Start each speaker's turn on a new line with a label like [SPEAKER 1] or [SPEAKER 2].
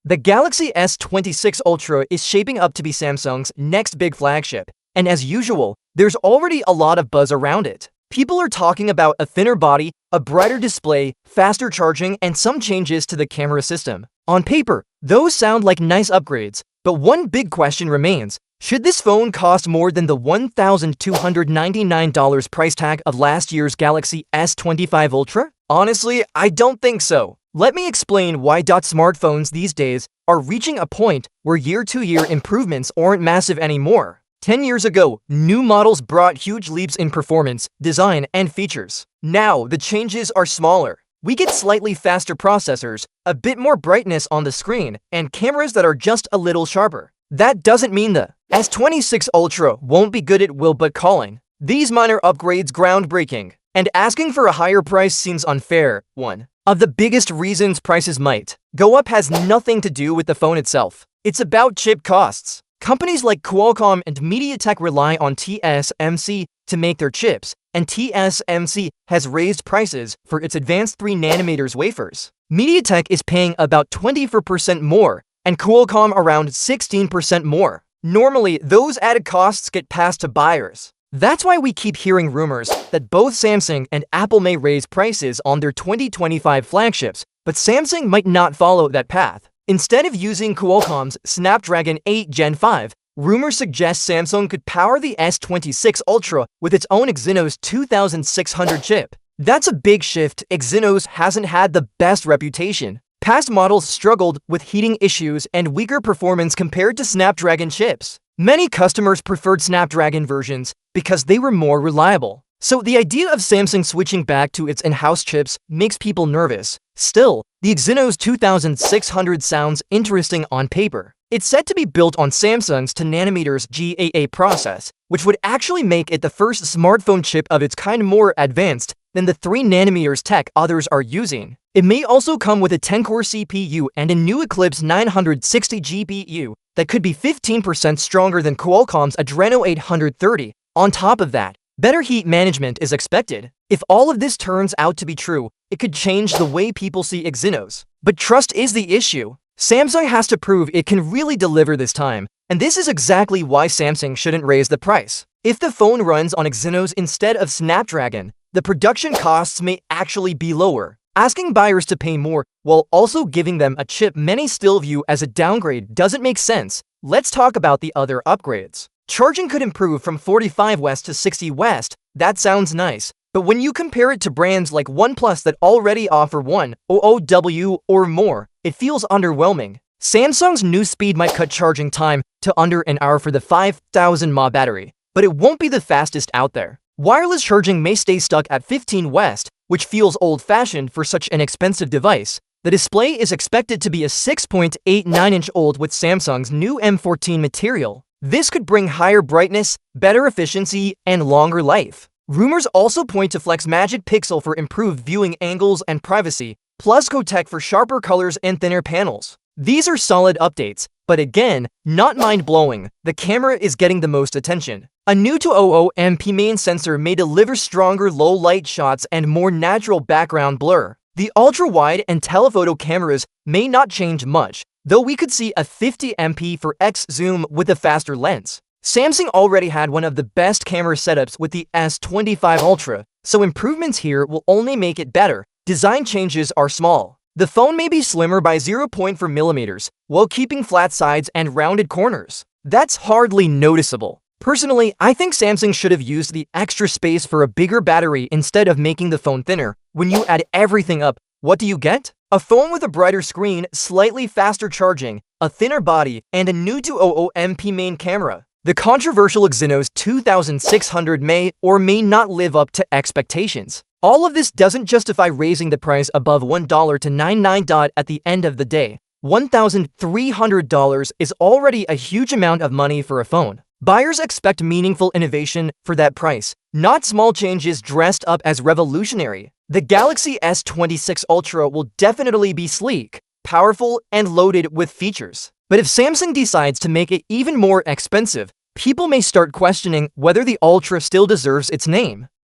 [SPEAKER 1] The Galaxy S26 Ultra is shaping up to be Samsung's next big flagship, and as usual, there's already a lot of buzz around it. People are talking about a thinner body, a brighter display, faster charging, and some changes to the camera system. On paper, those sound like nice upgrades, but one big question remains. Should this phone cost more than the $1,299 price tag of last year's Galaxy S25 Ultra? Honestly, I don't think so. Let me explain why smartphones these days are reaching a point where year-to-year improvements aren't massive anymore. 10 years ago, new models brought huge leaps in performance, design, and features. Now, the changes are smaller. We get slightly faster processors, a bit more brightness on the screen, and cameras that are just a little sharper. That doesn't mean the S26 Ultra won't be good at will but calling these minor upgrades groundbreaking, and asking for a higher price seems unfair. One of the biggest reasons prices might go up has nothing to do with the phone itself. It's about chip costs. Companies like Qualcomm and MediaTek rely on TSMC to make their chips, and TSMC has raised prices for its advanced 3nm wafers. MediaTek is paying about 24% more, and Qualcomm around 16% more. Normally, those added costs get passed to buyers. That's why we keep hearing rumors that both Samsung and Apple may raise prices on their 2025 flagships, but Samsung might not follow that path. Instead of using Qualcomm's Snapdragon 8 Gen 5, rumors suggest Samsung could power the S26 Ultra with its own Exynos 2600 chip. That's a big shift. Exynos hasn't had the best reputation. Past models struggled with heating issues and weaker performance compared to Snapdragon chips. Many customers preferred Snapdragon versions because they were more reliable. So the idea of Samsung switching back to its in-house chips makes people nervous. Still, the Exynos 2600 sounds interesting on paper. It's said to be built on Samsung's 10nm GAA process, which would actually make it the first smartphone chip of its kind more advanced than the 3nm tech others are using. It may also come with a 10-core CPU and a new Eclipse 960 GPU that could be 15% stronger than Qualcomm's Adreno 830. On top of that, better heat management is expected. If all of this turns out to be true, it could change the way people see Exynos. But trust is the issue. Samsung has to prove it can really deliver this time, and this is exactly why Samsung shouldn't raise the price. If the phone runs on Exynos instead of Snapdragon, the production costs may actually be lower. Asking buyers to pay more while also giving them a chip many still view as a downgrade doesn't make sense. Let's talk about the other upgrades. Charging could improve from 45W to 60W. That sounds nice, but when you compare it to brands like OnePlus that already offer 100W or more, it feels underwhelming. Samsung's new speed might cut charging time to under an hour for the 5000 mAh battery, but it won't be the fastest out there. Wireless charging may stay stuck at 15W, which feels old-fashioned for such an expensive device. The display is expected to be a 6.89-inch OLED with Samsung's new M14 material. This could bring higher brightness, better efficiency, and longer life. Rumors also point to Flex Magic Pixel for improved viewing angles and privacy, plus Cotec for sharper colors and thinner panels. These are solid updates, but again, not mind-blowing. The camera is getting the most attention. A new 200MP main sensor may deliver stronger low-light shots and more natural background blur. The ultra-wide and telephoto cameras may not change much, though we could see a 50MP for X zoom with a faster lens. Samsung already had one of the best camera setups with the S25 Ultra, so improvements here will only make it better. Design changes are small. The phone may be slimmer by 0.4mm, while keeping flat sides and rounded corners. That's hardly noticeable. Personally, I think Samsung should have used the extra space for a bigger battery instead of making the phone thinner. When you add everything up, what do you get? A phone with a brighter screen, slightly faster charging, a thinner body, and a new 200MP main camera. The controversial Exynos 2600 may or may not live up to expectations. All of this doesn't justify raising the price above $1 to $99. At the end of the day, $1,300 is already a huge amount of money for a phone. Buyers expect meaningful innovation for that price, not small changes dressed up as revolutionary. The Galaxy S26 Ultra will definitely be sleek, powerful, and loaded with features. But if Samsung decides to make it even more expensive, people may start questioning whether the Ultra still deserves its name.